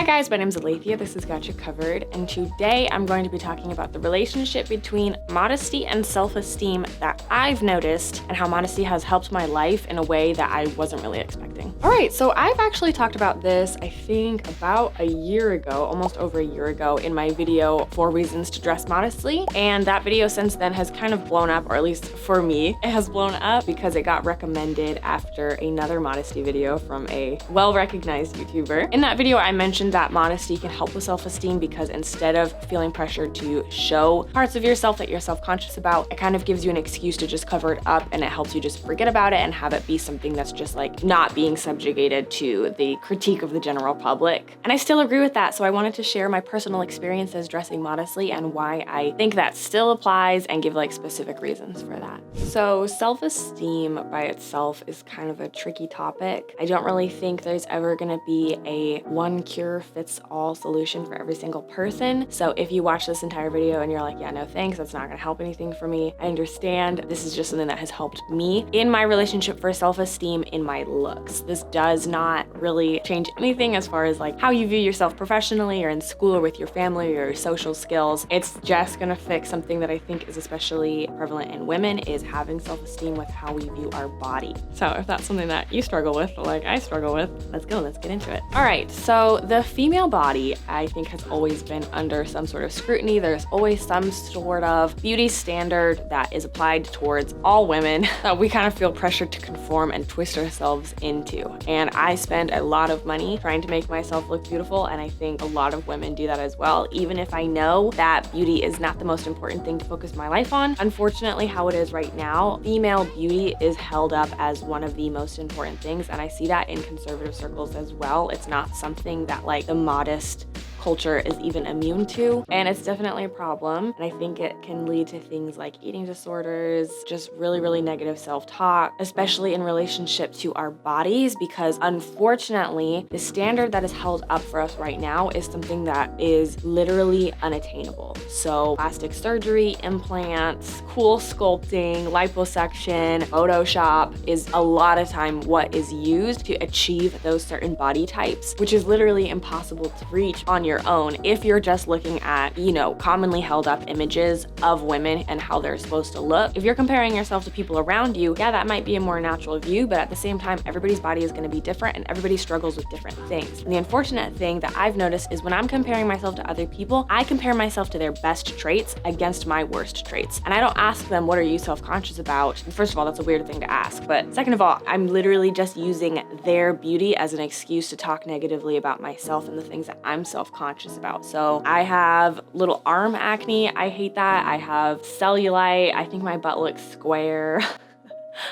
Hi guys, my name is Alethea, this is Gotcha Covered, and today I'm going to be talking about the relationship between modesty and self-esteem that I've noticed and how modesty has helped my life in a way that I wasn't really expecting. Alright, so I've actually talked about this, I think about a year ago, almost over a year ago, in my video 4 Reasons to Dress Modestly, and that video since then has kind of blown up, or at least for me, it has blown up because it got recommended after another modesty video from a well-recognized YouTuber. In that video, I mentioned that modesty can help with self-esteem because instead of feeling pressured to show parts of yourself that you're self-conscious about, it kind of gives you an excuse to just cover it up, and it helps you just forget about it and have it be something that's just like not being subjugated to the critique of the general public. And I still agree with that, so I wanted to share my personal experiences dressing modestly and why I think that still applies and give like specific reasons for that. So self-esteem by itself is kind of a tricky topic. I don't really think there's ever gonna be a one cure fits all solution for every single person. So if you watch this entire video and you're like, yeah, no thanks, that's not gonna help anything for me, I understand. This is just something that has helped me in my relationship for self-esteem in my looks. This does not really change anything as far as like how you view yourself professionally or in school or with your family or your social skills. It's just gonna fix something that I think is especially prevalent in women, is having self-esteem with how we view our body. So if that's something that you struggle with, like I struggle with, let's get into it. All right, so the female body, I think, has always been under some sort of scrutiny. There's always some sort of beauty standard that is applied towards all women that we kind of feel pressured to conform and twist ourselves into. And I spend a lot of money trying to make myself look beautiful, and I think a lot of women do that as well, even if I know that beauty is not the most important thing to focus my life on. Unfortunately, how it is right now, female beauty is held up as one of the most important things, and I see that in conservative circles as well. It's not something that like the modest culture is even immune to, and it's definitely a problem. And I think it can lead to things like eating disorders, just really negative self-talk, especially in relationship to our bodies, because unfortunately the standard that is held up for us right now is something that is literally unattainable. So plastic surgery, implants, cool sculpting, liposuction, Photoshop is a lot of time what is used to achieve those certain body types, which is literally impossible to reach on your own if you're just looking at, you know, commonly held up images of women and how they're supposed to look. If you're comparing yourself to people around you, yeah, that might be a more natural view, but at the same time, everybody's body is going to be different and everybody struggles with different things. And the unfortunate thing that I've noticed is when I'm comparing myself to other people, I compare myself to their best traits against my worst traits. And I don't ask them, what are you self-conscious about? First of all, that's a weird thing to ask. But second of all, I'm literally just using their beauty as an excuse to talk negatively about myself and the things that I'm self-conscious about. So I have little arm acne. I hate that. I have cellulite. I think my butt looks square.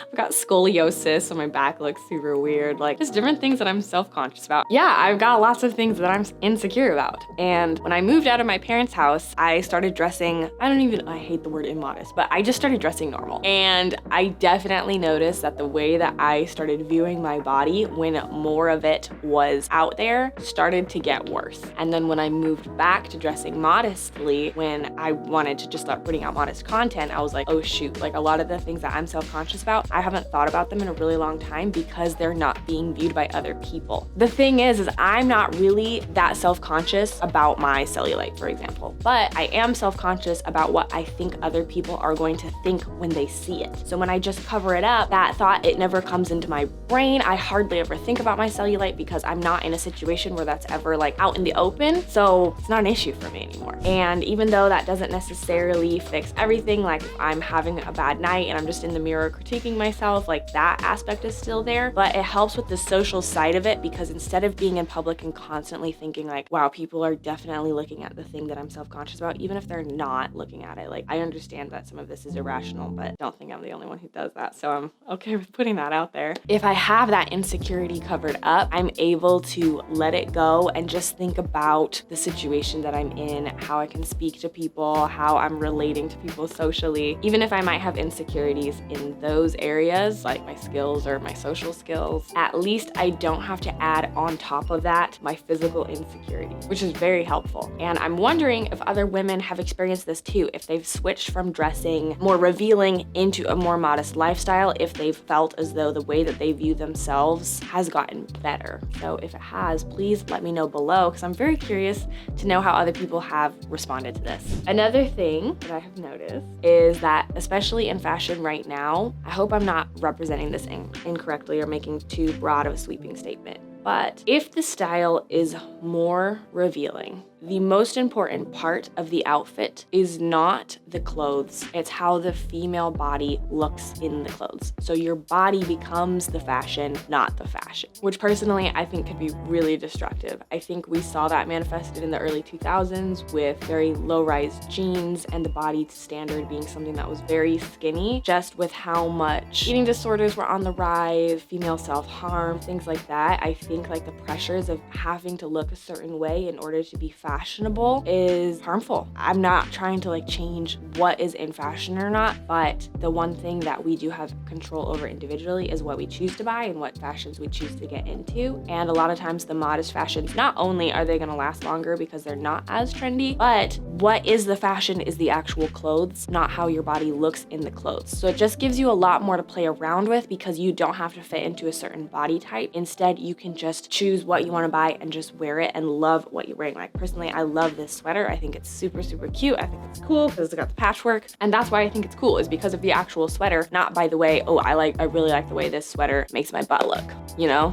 I've got scoliosis, so my back looks super weird. Like, just different things that I'm self-conscious about. Yeah, I've got lots of things that I'm insecure about. And when I moved out of my parents' house, I started dressing, I hate the word immodest, but I just started dressing normal. And I definitely noticed that the way that I started viewing my body when more of it was out there started to get worse. And then when I moved back to dressing modestly, when I wanted to just start putting out modest content, I was like, oh shoot, like a lot of the things that I'm self-conscious about, I haven't thought about them in a really long time because they're not being viewed by other people. The thing is I'm not really that self-conscious about my cellulite, for example, but I am self-conscious about what I think other people are going to think when they see it. So when I just cover it up, that thought, it never comes into my brain. I hardly ever think about my cellulite because I'm not in a situation where that's ever like out in the open. So it's not an issue for me anymore. And even though that doesn't necessarily fix everything, like if I'm having a bad night and I'm just in the mirror critiquing myself, like that aspect is still there, but it helps with the social side of it because instead of being in public and constantly thinking like, wow, people are definitely looking at the thing that I'm self-conscious about, even if they're not looking at it. Like, I understand that some of this is irrational, but don't think I'm the only one who does that. So I'm okay with putting that out there. If I have that insecurity covered up, I'm able to let it go and just think about the situation that I'm in, how I can speak to people, how I'm relating to people socially. Even if I might have insecurities in those those areas, like my skills or my social skills, at least I don't have to add on top of that my physical insecurity, which is very helpful. And I'm wondering if other women have experienced this too, if they've switched from dressing more revealing into a more modest lifestyle, if they've felt as though the way that they view themselves has gotten better. So if it has, please let me know below, because I'm very curious to know how other people have responded to this. Another thing that I have noticed is that, especially in fashion right now, I hope I'm not representing this incorrectly or making too broad of a sweeping statement, but if the style is more revealing, the most important part of the outfit is not the clothes, it's how the female body looks in the clothes. So your body becomes the fashion, not the fashion, which personally I think could be really destructive. I think we saw that manifested in the early 2000s with very low-rise jeans and the body standard being something that was very skinny, just with how much eating disorders were on the rise, female self-harm, things like that. I think like the pressures of having to look a certain way in order to be fashionable is harmful. I'm not trying to like change what is in fashion or not, but the one thing that we do have control over individually is what we choose to buy and what fashions we choose to get into. And a lot of times the modest fashions, not only are they gonna last longer because they're not as trendy, but what is the fashion is the actual clothes, not how your body looks in the clothes. So it just gives you a lot more to play around with because you don't have to fit into a certain body type. Instead, you can just choose what you want to buy and just wear it and love what you're wearing. Like personally, I love this sweater. I think it's super, super cute. I think it's cool because it's got the patchwork. And that's why I think it's cool, is because of the actual sweater, not by the way, oh, I really like the way this sweater makes my butt look, you know?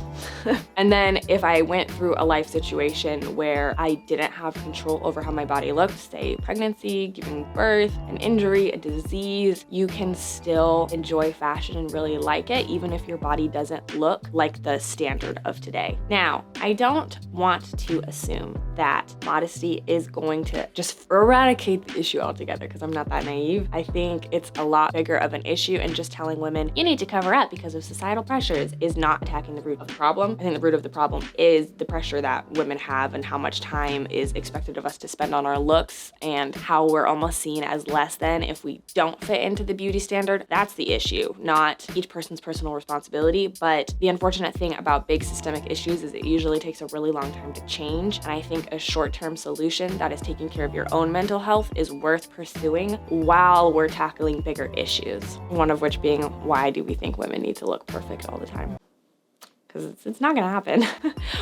And then if I went through a life situation where I didn't have control over how my body looked, say pregnancy, giving birth, an injury, a disease, you can still enjoy fashion and really like it, even if your body doesn't look like the standard of today. Now, I don't want to assume that modesty is going to just eradicate the issue altogether, because I'm not that naive. I think it's a lot bigger of an issue, and just telling women you need to cover up because of societal pressures is not attacking the root of the problem. I think the root of the problem is the pressure that women have and how much time is expected of us to spend on our looks and how we're almost seen as less than if we don't fit into the beauty standard. That's the issue, not each person's personal responsibility. But the unfortunate thing about big systemic issues is it usually takes a really long time to change. And I think a short-term solution that is taking care of your own mental health is worth pursuing while we're tackling bigger issues. One of which being, why do we think women need to look perfect all the time? Because it's not gonna happen.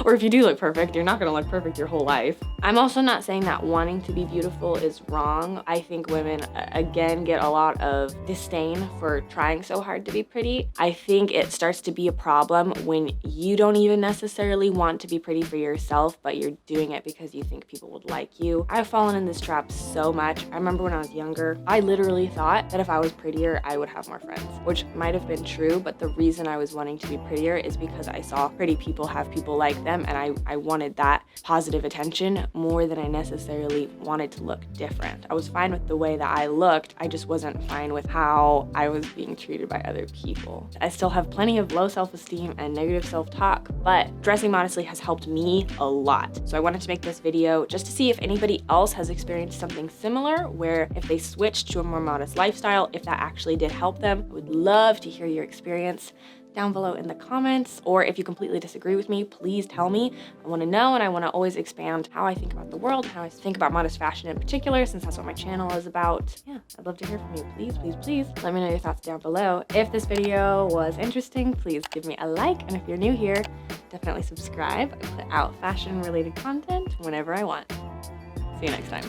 Or if you do look perfect, you're not gonna look perfect your whole life. I'm also not saying that wanting to be beautiful is wrong. I think women, again, get a lot of disdain for trying so hard to be pretty. I think it starts to be a problem when you don't even necessarily want to be pretty for yourself, but you're doing it because you think people would like you. I've fallen in this trap so much. I remember when I was younger, I literally thought that if I was prettier, I would have more friends, which might have been true, but the reason I was wanting to be prettier is because I saw pretty people have people like them, and I wanted that positive attention more than I necessarily wanted to look different. I was fine with the way that I looked, I just wasn't fine with how I was being treated by other people. I still have plenty of low self-esteem and negative self-talk, but dressing modestly has helped me a lot. So I wanted to make this video just to see if anybody else has experienced something similar, where if they switched to a more modest lifestyle, if that actually did help them. I would love to hear your experience down below in the comments, or if you completely disagree with me, please tell me. I want to know, and I want to always expand how I think about the world, how I think about modest fashion in particular, since that's what my channel is about. Yeah, I'd love to hear from you. Please, please, please let me know your thoughts down below. If this video was interesting, please give me a like, and if you're new here, definitely subscribe. I put out fashion related content whenever I want. See you next time.